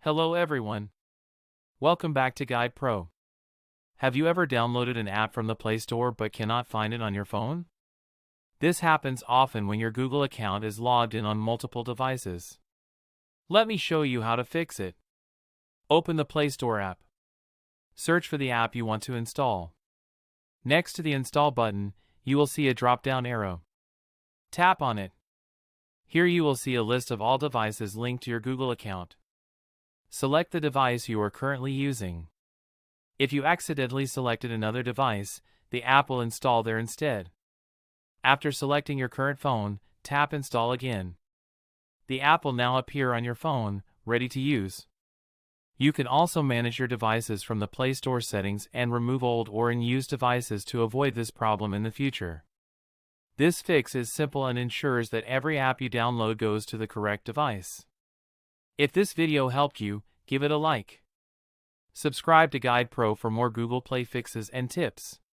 Hello everyone. Welcome back to Guide Pro. Have you ever downloaded an app from the Play Store but cannot find it on your phone? This happens often when your Google account is logged in on multiple devices. Let me show you how to fix it. Open the Play Store app. Search for the app you want to install. Next to the Install button, you will see a drop-down arrow. Tap on it. Here you will see a list of all devices linked to your Google account. Select the device you are currently using. If you accidentally selected another device, the app will install there instead. After selecting your current phone, tap Install again. The app will now appear on your phone, ready to use. You can also manage your devices from the Play Store settings and remove old or unused devices to avoid this problem in the future. This fix is simple and ensures that every app you download goes to the correct device. If this video helped you, give it a like. Subscribe to Guide Pro for more Google Play fixes and tips.